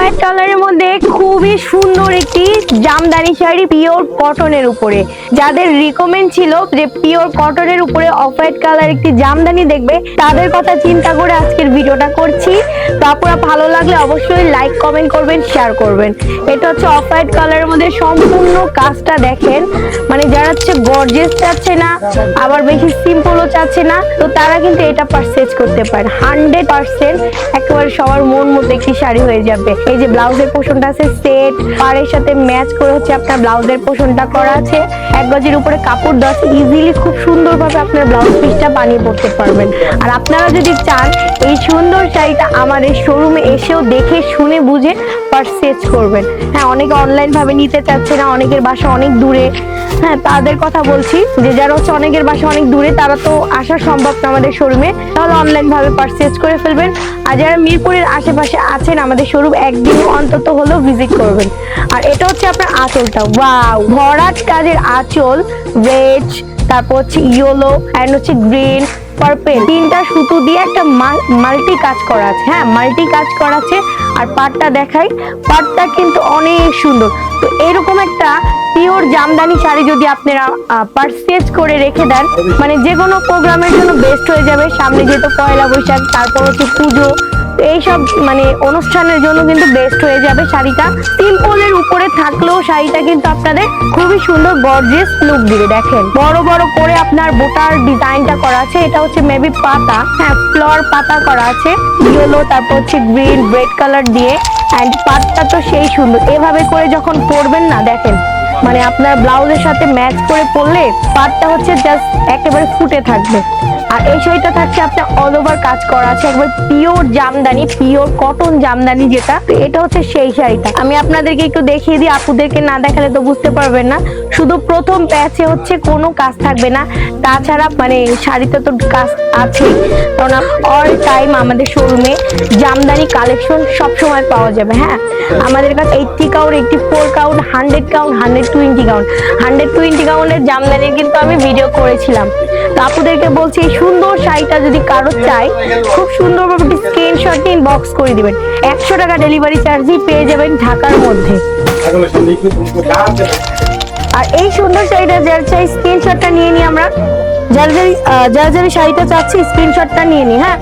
White কালারের মধ্যে খুবই সুন্দর একটি জামদানি শাড়ি পিওর কটনের উপরে, যাদের রিকমেন্ড ছিল যে পিওর কটনের উপরে অফ হোয়াইট কালার একটি জামদানি দেখবে, তাদের কথা চিন্তা করে আজকের ভিডিওটা করছি। তো আপনারা ভালো লাগলে অবশ্যই লাইক কমেন্ট করবেন, শেয়ার করবেন। এটা হচ্ছে অফ হোয়াইট কালারের মধ্যে সম্পূর্ণ কাজটা দেখেন, মানে যারা হচ্ছে গর্জিয়াস চাচ্ছে না আবার বেশি সিম্পলও চাচ্ছে না, তো তারা কিন্তু এটা পারচেজ করতে পারেন। 100% একেবারে সবার মন মতো একটি শাড়ি হয়ে যাবে। এই যে ব্লাউজের পোর্শনটা আছে সেট, পাড়ের সাথে ম্যাচ করে হচ্ছে আপনার ব্লাউজের পোর্শনটা করা আছে। 1 গজের উপরে কাপড় দেওয়া আছে, ইজিলি খুব সুন্দরভাবে আপনার ব্লাউজ পিসটা বানিয়ে পড়তে পারবেন। আর আপনারা যদি চান এই সুন্দর শাড়িটা আমাদের শোরুমে এসেও দেখে শুনে বুঝে পারচেজ করবেন। হ্যাঁ, অনেকে অনলাইন ভাবে নিতে চাচ্ছে না, অনেকের বাসা অনেক দূরে। হ্যাঁ, তাদের কথা বলছি যে যারা হচ্ছে অনেকের বাসা অনেক দূরে, তারা তো আসা সম্ভব না আমাদের শোরুমে, তাহলে অনলাইন ভাবে পারচেজ করে ফেলবেন। আর যারা মিরপুরের আশেপাশে আছেন, আমাদের শোরুম একদিন অন্তত হলেও ভিজিট করবেন। আর এটা হচ্ছে আপনার আঁচলটা, ওয়াও, ভরাট কাজের আঁচল, রেড, তারপর হচ্ছে ইয়েলো এন্ড হচ্ছে গ্রিন, পার্পল, 3টা সুতো দিয়ে একটা মাল্টি কাজ করা আছে। হ্যাঁ, মাল্টি কাজ করা আছে। আর পাটটা দেখাই, পাটটা কিন্তু অনেক সুন্দর। তো এরকম একটা পিওর জামদানি শাড়ি যদি আপনারা পারচেজ করে রেখে দেন, মানে যে কোনো প্রোগ্রামের জন্য বেস্ট হয়ে যাবে। সামনে যেহেতু পয়লা বৈশাখ, তারপর হচ্ছে পুজো, এইসব মানে অনুষ্ঠানের জন্য কিন্তু বেস্ট হয়ে যাবে শাড়িটা। সিম্পলের উপরে থাকলেও শাড়িটা কিন্তু আপনাদের খুবই সুন্দর গর্জিয়াস লুক দিবে। দেখেন বড় বড় করে আপনার বোটার ডিজাইনটা করা আছে। এটা হচ্ছে মেবি পাতা, হ্যাঁ ফ্লোর পাতা করা আছে, ইয়েলো, তারপর হচ্ছে গ্রিন, রেড কালার দিয়ে। এন্ড পাটটা তো সেই সুন্দর। এভাবে করে যখন পরবেন না, দেখেন মানে আপনার ব্লাউজের সাথে ম্যাচ করে পরলে পাটটা হচ্ছে জাস্ট একেবারে ফুটে থাকবে। আর এই শাড়িটা থাকছে আপনার অল ওভার কাজ করা আছে, একবার pure Jamdani, pure cotton Jamdani যেটা। এটা হচ্ছে সেই শাড়িটা। আমি আপনাদেরকে একটু দেখিয়ে দিই, আপুদেরকে না দেখালে তো বুঝতে পারবেন না। শুধু প্রথম প্যাচে হচ্ছে কোনো কাজ থাকবে না, তাছাড়া মানে শাড়িতে তো কাজ আছে, কারণ অল টাইম আমাদের শোরুমে জামদানি কালেকশন সব সময় পাওয়া যাবে। হ্যাঁ, আমাদের কাছে 80 কাউন্ট, 84 কাউন্ট, 100 কাউন্ট, 120 কাউন্ট, 120 কাউন্টের জামদানির কিন্তু আমি ভিডিও করেছিলাম। তো আপুদেরকে বলছি, এই সুন্দর শাড়িটা যদি কারো চাই, খুব সুন্দরভাবে স্ক্রিনশট নিয়ে ইনবক্স করে দিবেন। 100 টাকা ডেলিভারি চার্জই পেয়ে যাবেন ঢাকার মধ্যে। আর এই সুন্দর শাড়িটা যার চাই, স্ক্রিনশটটা নিয়ে নিই আমরা। যারা শাড়িটা চাচ্ছি, স্ক্রিনশটটা নিয়ে নিই। হ্যাঁ।